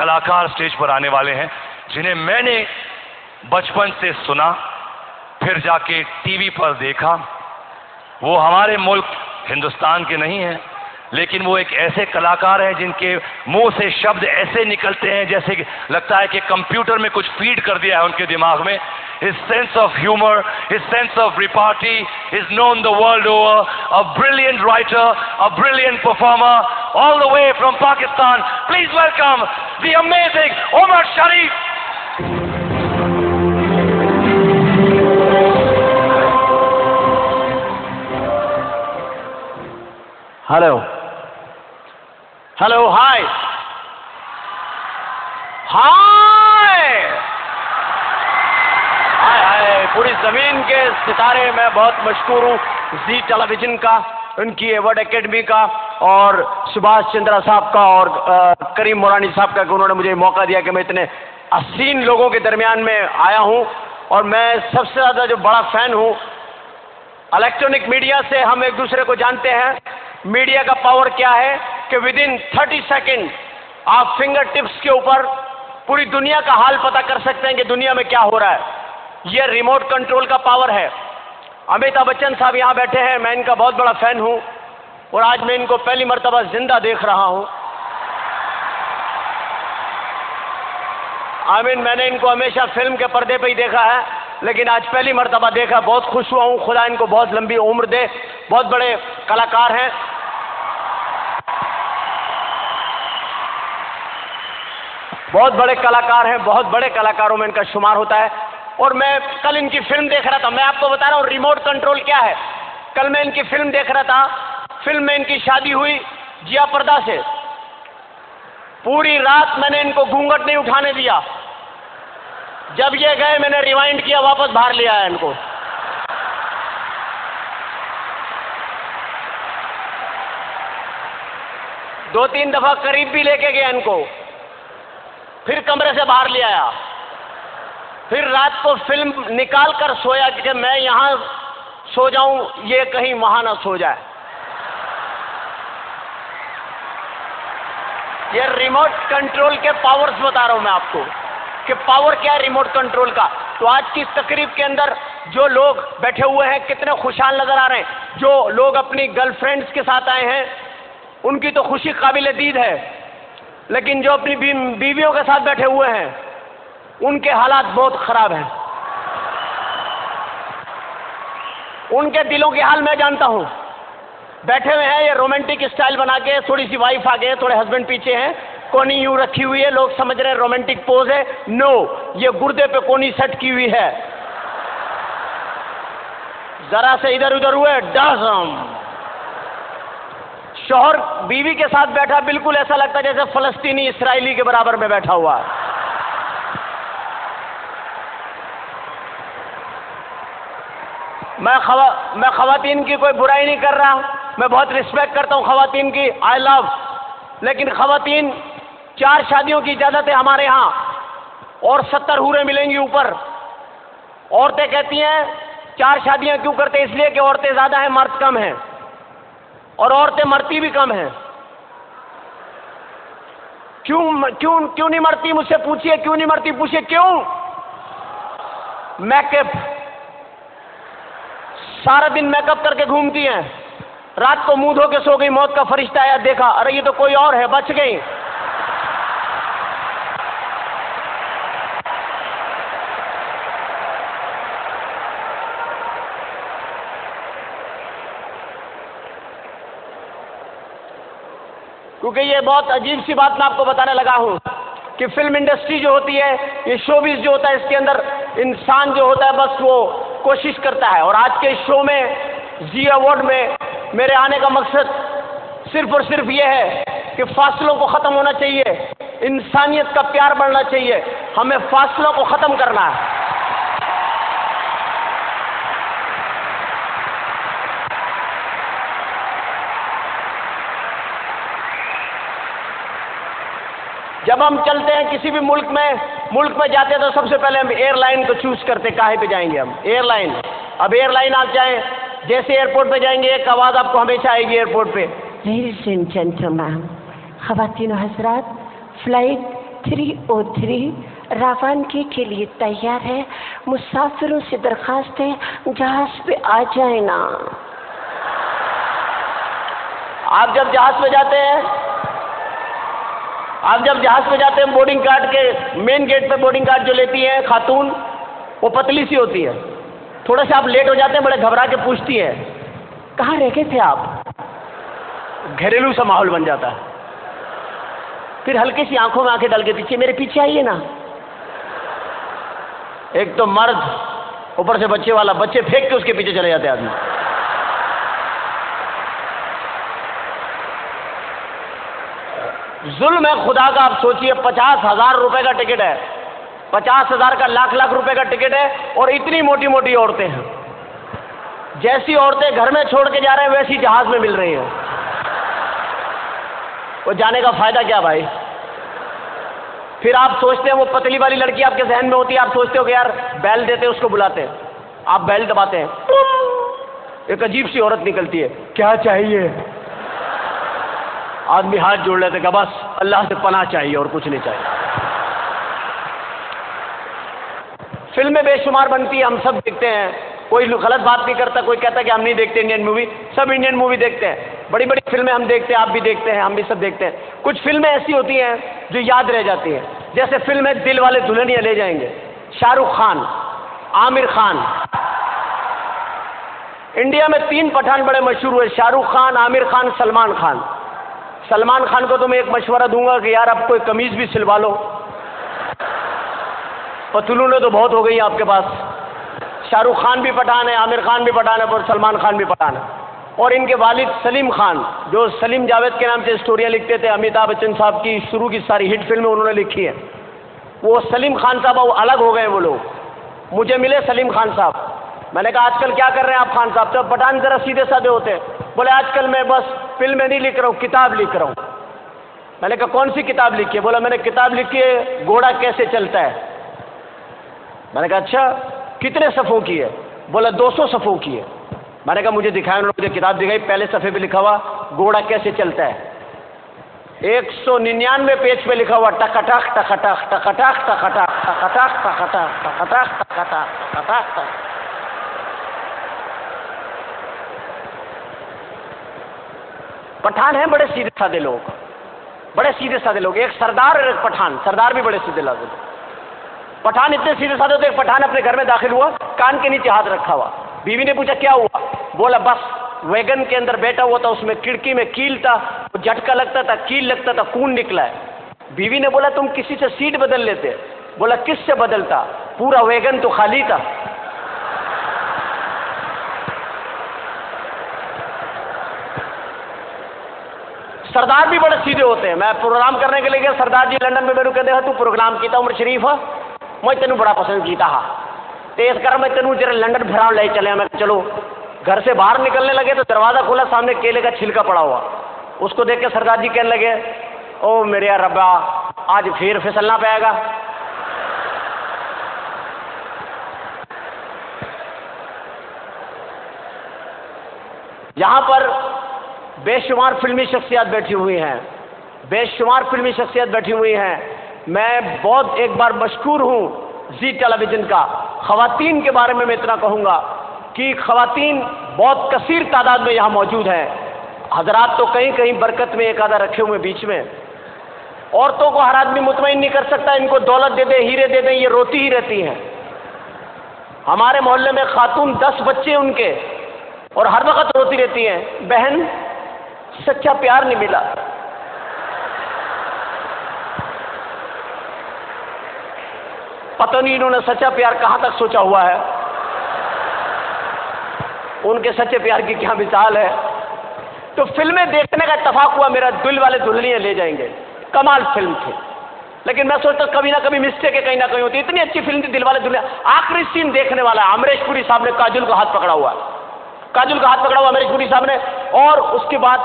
कलाकार स्टेज पर आने वाले हैं जिन्हें मैंने बचपन से सुना, फिर जाके टीवी पर देखा। वो हमारे मुल्क हिंदुस्तान के नहीं हैं, लेकिन वो एक ऐसे कलाकार हैं जिनके मुंह से शब्द ऐसे निकलते हैं जैसे कि लगता है कि कंप्यूटर में कुछ फीड कर दिया है उनके दिमाग में। His sense of humor, his sense of repartee is known the world over. A brilliant writer, a brilliant performer, all the way from Pakistan. Please welcome the amazing Omar Sharif. Hello. Hello, hi. पूरी जमीन के सितारे, मैं बहुत मशहूर हूँ जी television का, उनकी अवार्ड एकेडमी का, और सुभाष चंद्रा साहब का, और करीम मोरानी साहब का, कि उन्होंने मुझे मौका दिया कि मैं इतने हसीन लोगों के दरमियान में आया हूँ। और मैं सबसे ज़्यादा जो बड़ा फ़ैन हूँ, इलेक्ट्रॉनिक मीडिया से हम एक दूसरे को जानते हैं। मीडिया का पावर क्या है कि विदिन 30 सेकेंड आप फिंगर टिप्स के ऊपर पूरी दुनिया का हाल पता कर सकते हैं कि दुनिया में क्या हो रहा है। यह रिमोट कंट्रोल का पावर है। अमिताभ बच्चन साहब यहाँ बैठे हैं, मैं इनका बहुत बड़ा फैन हूँ और आज मैं इनको पहली मर्तबा जिंदा देख रहा हूँ। मैंने इनको हमेशा फिल्म के पर्दे पे ही देखा है, लेकिन आज पहली मर्तबा देखा, बहुत खुश हुआ हूँ। खुदा इनको बहुत लंबी उम्र दे। बहुत बड़े कलाकार हैं। बहुत बड़े कलाकार हैं, बहुत बड़े कलाकारों में इनका शुमार होता है। और मैं कल इनकी फिल्म देख रहा था, मैं आपको बता रहा हूँ रिमोट कंट्रोल क्या है। कल मैं इनकी फिल्म देख रहा था, फिल्म में इनकी शादी हुई जिया पर्दा से। पूरी रात मैंने इनको घूंघट नहीं उठाने दिया। जब ये गए मैंने रिवाइंड किया, वापस बाहर ले आया इनको। दो तीन दफा करीब भी लेके गया इनको, फिर कमरे से बाहर ले आया, फिर रात को फिल्म निकाल कर सोया कि मैं यहां सो जाऊं, ये कहीं वहां ना सो जाए। ये रिमोट कंट्रोल के पावर्स बता रहा हूं मैं आपको कि पावर क्या है रिमोट कंट्रोल का। तो आज की तकरीब के अंदर जो लोग बैठे हुए हैं कितने खुशहाल नजर आ रहे हैं। जो लोग अपनी गर्लफ्रेंड्स के साथ आए हैं उनकी तो खुशी काबिल दीद है, लेकिन जो अपनी बीवियों के साथ बैठे हुए हैं उनके हालात बहुत खराब हैं। उनके दिलों के हाल मैं जानता हूं। बैठे हुए हैं ये रोमांटिक स्टाइल बना के, थोड़ी सी वाइफ आगे है, थोड़े हस्बैंड पीछे हैं, कोनी यूं रखी हुई है। लोग समझ रहे हैं रोमांटिक पोज है। नो, ये गुर्दे पे कोनी सेट की हुई है। जरा से इधर उधर हुए डसम। शौहर बीवी के साथ बैठा, बिल्कुल ऐसा लगता है जैसे फलस्तीनी इसराइली के बराबर में बैठा हुआ है। मैं खवातीन की कोई बुराई नहीं कर रहा, मैं बहुत रिस्पेक्ट करता हूं खवातीन की, आई लव। लेकिन खवातीन 4 शादियों की इजाजत है हमारे यहां और 70 हूरें मिलेंगी ऊपर। औरतें कहती हैं 4 शादियां क्यों करते, इसलिए कि औरतें ज्यादा हैं, मर्द कम हैं, और औरतें मरती भी कम हैं। क्यों नहीं मरती, मुझसे पूछिए क्यों नहीं मरती, पूछिए क्यों। मेकअप, सारा दिन मेकअप करके घूमती हैं, रात को मुंह धो के सो गई, मौत का फरिश्ता आया, देखा अरे ये तो कोई और है, बच गई। क्योंकि ये बहुत अजीब सी बात मैं आपको बताने लगा हूं कि फिल्म इंडस्ट्री जो होती है, ये शोबिज जो होता है, इसके अंदर इंसान जो होता है बस वो कोशिश करता है। और आज के शो में, जी अवार्ड में मेरे आने का मकसद सिर्फ और सिर्फ ये है कि फासलों को खत्म होना चाहिए, इंसानियत का प्यार बढ़ना चाहिए, हमें फासलों को खत्म करना है। जब हम चलते हैं किसी भी मुल्क में जाते हैं तो सबसे पहले हम एयरलाइन को चूज करते हैं, काहे पे जाएंगे हम, एयरलाइन। अब एयरलाइन आप जाएं, जैसे एयरपोर्ट पे जाएंगे एक आवाज आपको हमेशा आएगी एयरपोर्ट पे, Ladies and gentlemen, ख़वातीन हज़रात, फ्लाइट पथरी ओथरी रवानगी के लिए तैयार है। मुसाफिरों से दरखास्त है जहाज पे आ जाए ना। आप जब जहाज पे जाते हैं बोर्डिंग कार्ड के मेन गेट पे बोर्डिंग कार्ड जो लेती हैं खातून, वो पतली सी होती है। थोड़ा सा आप लेट हो जाते हैं, बड़े घबरा के पूछती है कहाँ रह गए थे आप। घरेलू सा माहौल बन जाता है। फिर हल्की सी आंखों में आंखें डाल के पीछे, मेरे पीछे आइए ना। एक तो मर्द, ऊपर से बच्चे वाला, बच्चे फेंक के उसके पीछे चले जाते आदमी। जुल्म है खुदा का। आप सोचिए, 50,000 रुपए का टिकट है, 50,000 का लाख रुपए का टिकट है, और इतनी मोटी मोटी औरतें हैं। जैसी औरतें घर में छोड़ के जा रहे हैं वैसी जहाज में मिल रही हैं। वो जाने का फायदा क्या भाई। फिर आप सोचते हैं, वो पतली वाली लड़की आपके जहन में होती है, आप सोचते हो कि यार बैल देते हैं उसको, बुलाते हैं, आप बैल दबाते हैं, एक अजीब सी औरत निकलती है, क्या चाहिए। आदमी हाथ जोड़ लेते हैं, बस अल्लाह से पनाह चाहिए और कुछ नहीं चाहिए। फिल्में बेशुमार बनती है, हम सब देखते हैं, कोई गलत बात नहीं करता, कोई कहता कि हम नहीं देखते इंडियन मूवी, सब इंडियन मूवी देखते हैं। बड़ी बड़ी फिल्में हम देखते हैं, आप भी देखते हैं, हम भी सब देखते हैं। कुछ फिल्में ऐसी होती हैं जो याद रह जाती हैं, जैसे फिल्म है दिल वाले दुल्हनिया ले जाएंगे, शाहरुख खान, आमिर खान। इंडिया में 3 पठान बड़े मशहूर हुए, शाहरुख खान, आमिर खान, सलमान खान। सलमान खान को तो मैं एक मशवरा दूंगा कि यार अब कोई कमीज भी सिलवा लो, पतलूने तो बहुत हो गई है आपके पास। शाहरुख खान भी पठान है, आमिर खान भी पठान है, और सलमान खान भी पठान है। और इनके वालिद सलीम खान, जो सलीम जावेद के नाम से स्टोरियां लिखते थे, अमिताभ बच्चन साहब की शुरू की सारी हिट फिल्में उन्होंने लिखी है, वो सलीम खान साहब वो अलग हो गए। वो लोग मुझे मिले सलीम खान साहब, मैंने कहा आजकल क्या कर रहे हैं आप खान साहब। तो पठान जरा सीधे साधे होते हैं, बोले आजकल मैं बस फिल्में नहीं लिख रहा हूँ, किताब लिख रहा हूँ। मैंने कहा कौन सी किताब लिखी है। बोला मैंने किताब लिखी है घोड़ा कैसे चलता है। मैंने कहा अच्छा, कितने सफ़ों की है। बोला 200 सफ़ों की है। मैंने कहा मुझे दिखाया। उन्होंने मुझे किताब दिखाई, पहले सफ़े पे लिखा हुआ घोड़ा कैसे चलता है, 199 पेज पे लिखा हुआ टकटक टकटक टकटक टकटक टकटक टकटक टकटक टकटक टकटक। पठान हैं बड़े सीधे साधे लोग, बड़े सीधे साधे लोग। एक सरदार और एक पठान, सरदार भी बड़े सीधे साधे लोग। पठान इतने सीधे साधे होते। एक पठान अपने घर में दाखिल हुआ, कान के नीचे हाथ रखा हुआ। बीवी ने पूछा क्या हुआ। बोला बस वैगन के अंदर बैठा हुआ था, उसमें खिड़की में कील था, झटका लगता था, कील लगता था, खून निकला है। बीवी ने बोला तुम किसी से सीट बदल लेते। बोला किससे बदलता, पूरा वैगन तो खाली था। सरदार भी बड़े सीधे होते हैं। मैं प्रोग्राम करने के लिए गया, सरदार जी लंदन में मेरे कहते हैं तू प्रोग्राम किया उमर शरीफ है, मैं तेन बड़ा पसंद किया हा, तो इस कारण मैं तेन जरा लंदन फिराने ले चले। मैं चलो। घर से बाहर निकलने लगे तो दरवाज़ा खोला, सामने केले का छिलका पड़ा हुआ। उसको देख के सरदार जी कहने लगे ओ मेरे यार रब्बा, आज फिर फिसलना पाएगा। यहाँ पर बेशुमार फिल्मी शख्सियत बैठी हुई हैं, बेशुमार फिल्मी शख्सियत बैठी हुई हैं। मैं बहुत एक बार मशकूर हूँ जी टेलीविज़न का। ख़वातीन के बारे में मैं इतना कहूँगा कि ख़वातीन बहुत कसीर तादाद में यहाँ मौजूद हैं। हजरात तो कहीं कहीं बरकत में एक आधा रखे हुए बीच में। औरतों को हर आदमी मुतमईन नहीं कर सकता, इनको दौलत दे दें, हीरे दे दें, ये रोती ही रहती हैं। हमारे मोहल्ले में खातून 10 बच्चे उनके, और हर वक्त रोती रहती हैं, बहन सच्चा प्यार नहीं मिला। पता नहीं इन्होंने सच्चा प्यार कहां तक सोचा हुआ है, उनके सच्चे प्यार की क्या मिसाल है। तो फिल्में देखने का इत्तेफाक हुआ मेरा, दिल वाले दुल्हनिया ले जाएंगे, कमाल फिल्म थी। लेकिन मैं सोचता कभी ना कभी मिस्टेक है, कहीं ना कहीं होती। इतनी अच्छी फिल्म थी दिल वाले दुल्हनिया। आखिरी सीन देखने वाला है, अमरीश पुरी साहब ने काजल का हाथ पकड़ा हुआ है, काजल का हाथ पकड़ा हुआ अमरीश पुरी साहब ने। और उसके बाद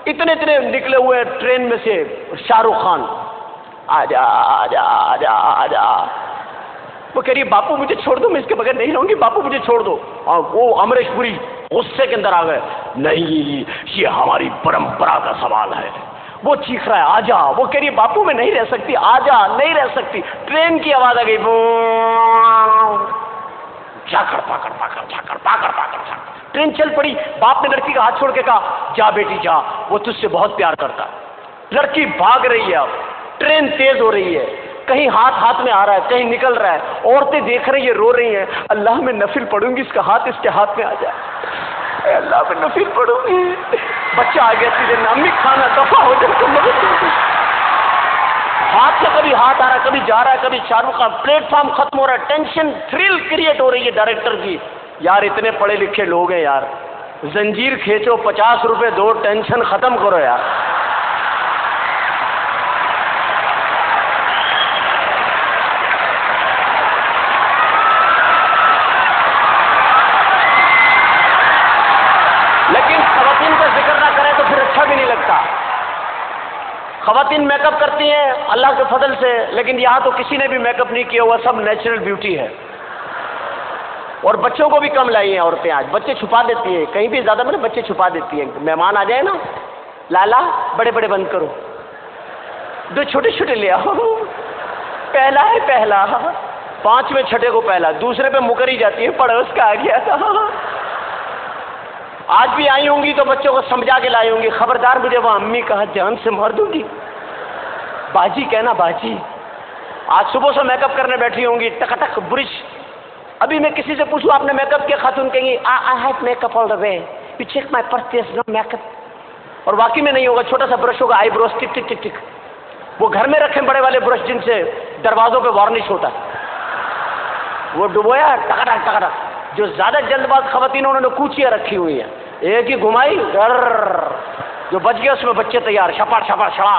इतने इतने निकले हुए ट्रेन में से शाहरुख खान, आजा आजा आजा आजा। वो कह रही है बापू मुझे छोड़ दो, मैं इसके बगैर नहीं रहूंगी, बापू मुझे छोड़ दो। और वो अमरीश पुरी गुस्से के अंदर आ गए, नहीं ये हमारी परंपरा का सवाल है, वो चीख रहा है आजा, वो कह रही है बापू मैं नहीं रह सकती, आजा, नहीं रह सकती। ट्रेन की आवाज आ गई, झाकड़ पाकड़ पाकड़ झाकड़ पाकड़ पाकड़ झाकड़। ट्रेन चल पड़ी। बाप ने लड़की का हाथ छोड़ के कहा जा बेटी जा, वो तुझसे बहुत प्यार करता है। लड़की भाग रही है। अब ट्रेन तेज हो रही है, कहीं हाथ हाथ में आ रहा है, कहीं निकल रहा है। औरतें देख रही है, रो रही हैं, अल्लाह मैं नफिल पढ़ूंगी, इसका हाथ इसके हाथ में आ जाए, अल्लाह मैं नफिल पढ़ूंगी। बच्चा आ गया सीधे, अम्मी खाना दफा हो जाए। हाथ से कभी हाथ आ रहा है, कभी जा रहा है, कभी शाहरुख खान। प्लेटफॉर्म खत्म हो रहा है, टेंशन थ्रिल क्रिएट हो रही है डायरेक्टर की। यार इतने पढ़े लिखे लोग हैं यार, जंजीर खींचो, 50 रुपए दो, टेंशन खत्म करो यार। लेकिन खवातीन का जिक्र ना करें तो फिर अच्छा भी नहीं लगता। खवातीन मेकअप करती हैं अल्लाह के फजल से, लेकिन यहाँ तो किसी ने भी मेकअप नहीं किया हुआ, सब नेचुरल ब्यूटी है। और बच्चों को भी कम लाई हैं औरतें आज, बच्चे छुपा देती हैं, कहीं भी ज्यादा मैंने बच्चे छुपा देती हैं। मेहमान आ जाए ना, लाला बड़े बड़े बंद करो, दो छोटे छोटे ले आओ, पहला है पहला, 5वें छठे को पहला, दूसरे पे मुकर ही जाती है, पड़ोस का आ गया था। आज भी आई होंगी तो बच्चों को समझा के लाई होंगी, खबरदार मुझे वो अम्मी कहा जान से मार दूंगी, बाजी कहना बाजी। आज सुबह से मेकअप करने बैठी होंगी, टकटक ब्रिज। अभी मैं किसी से पूछूं आपने मेकअप किया, खातून कहेंगी I have makeup all the way, you check my purse, there is no makeup. और वाकई में नहीं होगा, छोटा सा ब्रश होगा, आईब्रोज टिक टिक टिक टिक। वो घर में रखे बड़े वाले ब्रश जिनसे दरवाजों पे वार्निश होता है, वो डुबोया टकटक टकटक। जो ज्यादा जल्दबाज खवातीन उन्होंने कूचियां रखी हुई है, एक ही घुमाई जो बच गया उसमें बच्चे तैयार, छपा छपा छड़ा,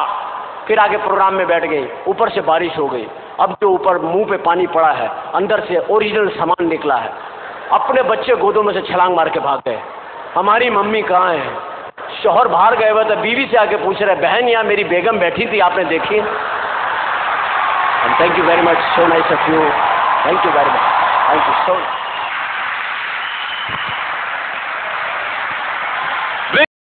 फिर आगे प्रोग्राम में बैठ गई। ऊपर से बारिश हो गई, अब जो ऊपर मुंह पे पानी पड़ा है, अंदर से ओरिजिनल सामान निकला है। अपने बच्चे गोदों में से छलांग मार के भाग गए, हमारी मम्मी कहाँ है? शौहर बाहर गए हुए तो बीवी से आके पूछ रहे बहन यहाँ मेरी बेगम बैठी थी, आपने देखी? Thank you very much, so nice of you, thank you very much, thank you so much.